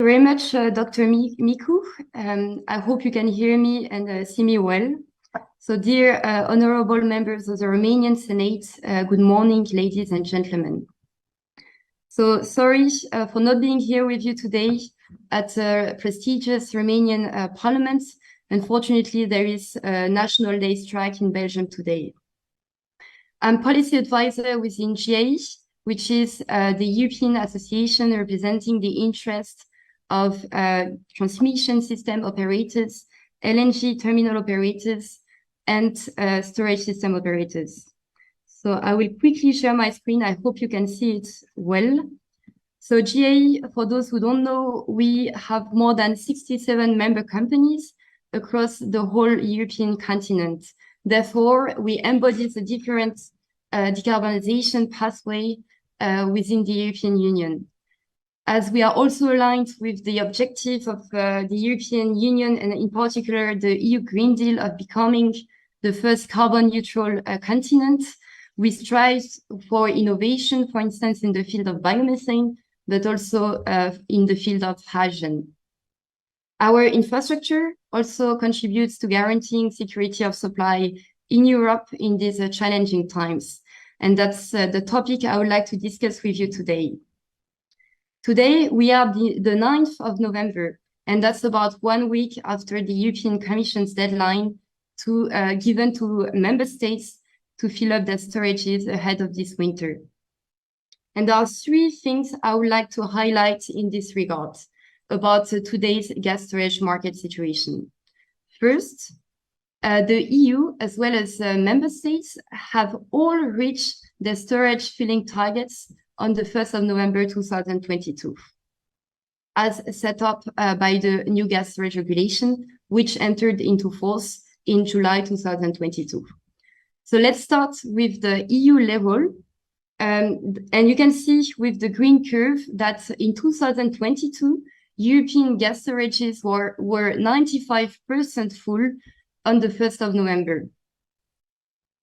Very much, Dr. Miku. I hope you can hear me and see me well. So dear honorable members of the Romanian Senate, good morning, ladies and gentlemen. So sorry for not being here with you today at the prestigious Romanian Parliament. Unfortunately, there is a National Day strike in Belgium today. I'm policy advisor within GIE, which is the European Association representing the interest of transmission system operators, LNG terminal operators, and storage system operators. So I will quickly share my screen. I hope you can see it well. So GIE, for those who don't know, we have more than 67 member companies across the whole European continent. Therefore, we embody the different decarbonization pathway within the European Union. As we are also aligned with the objective of the European Union, and in particular the EU Green Deal of becoming the first carbon neutral continent, we strive for innovation, for instance, in the field of biomethane, but also in the field of hydrogen. Our infrastructure also contributes to guaranteeing security of supply in Europe in these challenging times. And that's the topic I would like to discuss with you today. Today, we are the 9th of November, and that's about 1 week after the European Commission's deadline given to member states to fill up their storages ahead of this winter. And there are 3 things I would like to highlight in this regard about today's gas storage market situation. First, the EU, as well as member states, have all reached their storage filling targets on the 1st of November 2022, as set up by the new gas storage regulation, which entered into force in July 2022. So let's start with the EU level. And you can see with the green curve that in 2022, European gas storages were 95% full on the 1st of November.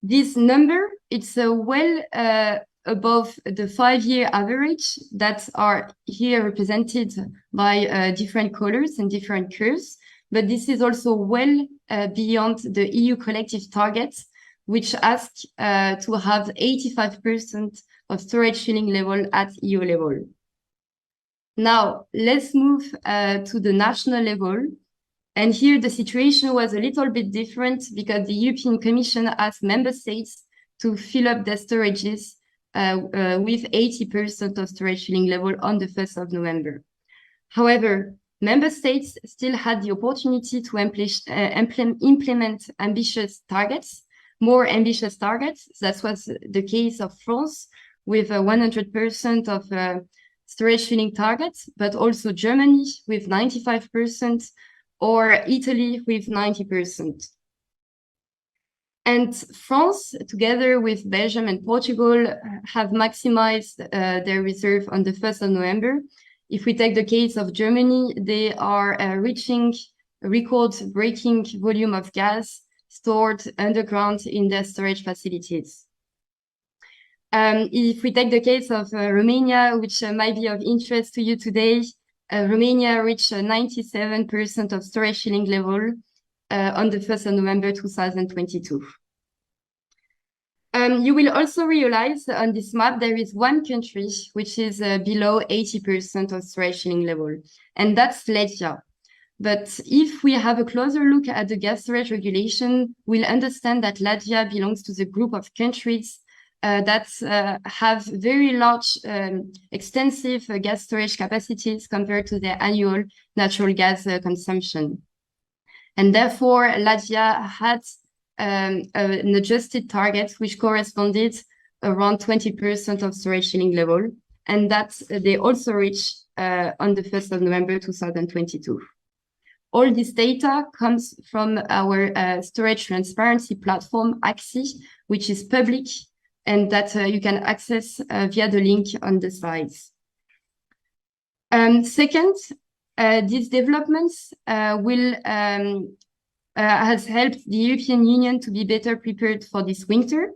This number, it's well above the 5-year average that are here represented by different colors and different curves. But this is also well beyond the EU collective targets, which ask to have 85% of storage filling level at EU level. Now, let's move to the national level. And here the situation was a little bit different because the European Commission asked member states to fill up their storages with 80% of storage filling level on the 1st of November. However, member states still had the opportunity to implement ambitious targets, more ambitious targets. That was the case of France with 100% of storage filling targets, but also Germany with 95% or Italy with 90%. And France, together with Belgium and Portugal, have maximized their reserve on the 1st of November. If we take the case of Germany, they are reaching a record-breaking volume of gas stored underground in their storage facilities. If we take the case of Romania, which might be of interest to you today, Romania reached 97% of storage filling level on the 1st of November 2022. You will also realize on this map there is one country which is below 80% of storage filling level, and that's Latvia. But if we have a closer look at the gas storage regulation, we'll understand that Latvia belongs to the group of countries that have very large, extensive gas storage capacities compared to their annual natural gas consumption. And therefore, Latvia had an adjusted target which corresponded around 20% of storage filling level, and that they also reached on the 1st of November 2022. All this data comes from our storage transparency platform, AXI, which is public and that you can access via the link on the slides. Second, these developments has helped the European Union to be better prepared for this winter.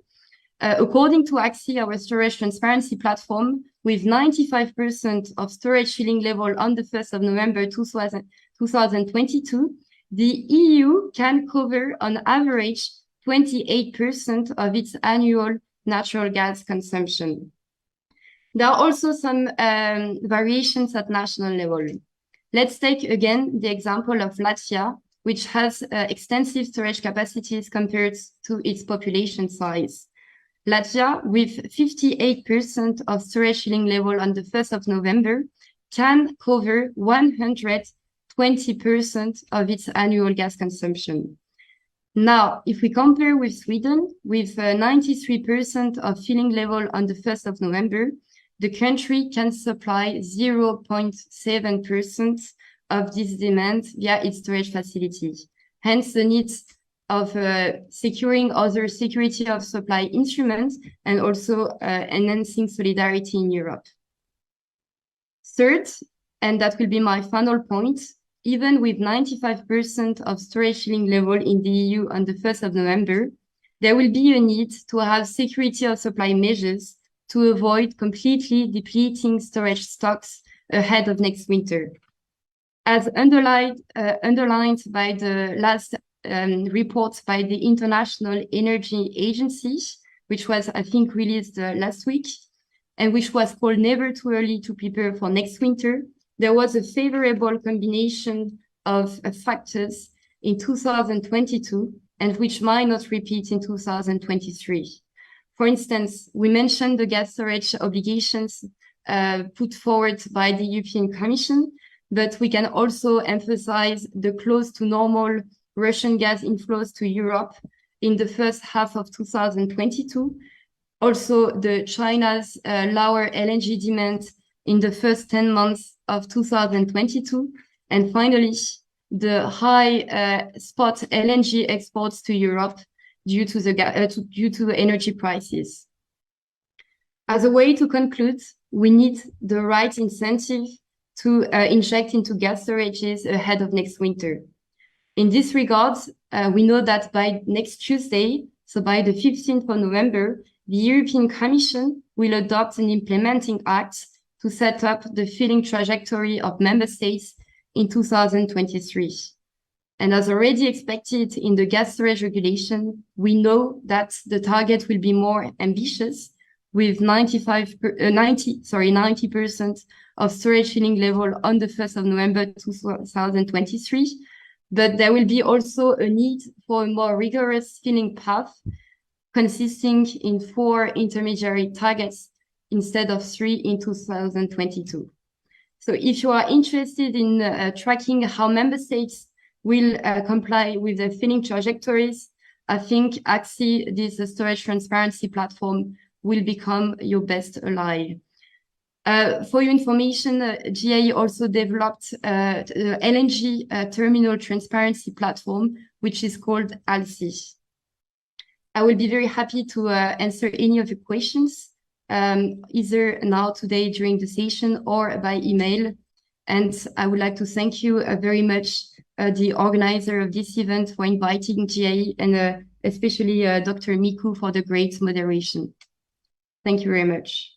According to AXI, our storage transparency platform, with 95% of storage filling level on the 1st of November 2022, the EU can cover on average 28% of its annual natural gas consumption. There are also some variations at national level. Let's take again the example of Latvia, which has extensive storage capacities compared to its population size. Latvia, with 58% of storage filling level on the 1st of November, can cover 120% of its annual gas consumption. Now, if we compare with Sweden, with 93% of filling level on the 1st of November, the country can supply 0.7% of this demand via its storage facility. Hence, the need of securing other security of supply instruments and also enhancing solidarity in Europe. Third, and that will be my final point, even with 95% of storage filling level in the EU on the 1st of November, there will be a need to have security of supply measures to avoid completely depleting storage stocks ahead of next winter. As underlined by the last report by the International Energy Agency, which was, I think, released last week, and which was called Never Too Early to Prepare for Next Winter, there was a favorable combination of factors in 2022 and which might not repeat in 2023. For instance, we mentioned the gas storage obligations put forward by the European Commission, but we can also emphasize the close to normal Russian gas inflows to Europe in the first half of 2022. Also, the China's lower LNG demand in the first 10 months of 2022. And finally, the high spot LNG exports to Europe due to the energy prices. As a way to conclude, we need the right incentive to inject into gas storages ahead of next winter. In this regard, we know that by next Tuesday, so by the 15th of November, the European Commission will adopt an implementing act to set up the filling trajectory of member states in 2023. And as already expected in the gas storage regulation, we know that the target will be more ambitious, with 90% of storage filling level on the 1st of November 2023. But there will be also a need for a more rigorous filling path, consisting in 4 intermediary targets instead of 3 in 2022. So if you are interested in tracking how member states will comply with the filling trajectories, I think AXI, this storage transparency platform, will become your best ally. For your information, GIE also developed the LNG terminal transparency platform, which is called ALSI. I will be very happy to answer any of your questions, either now, today, during the session, or by email. And I would like to thank you very much, the organizer of this event, for inviting GIE, and especially Dr. Miku for the great moderation. Thank you very much.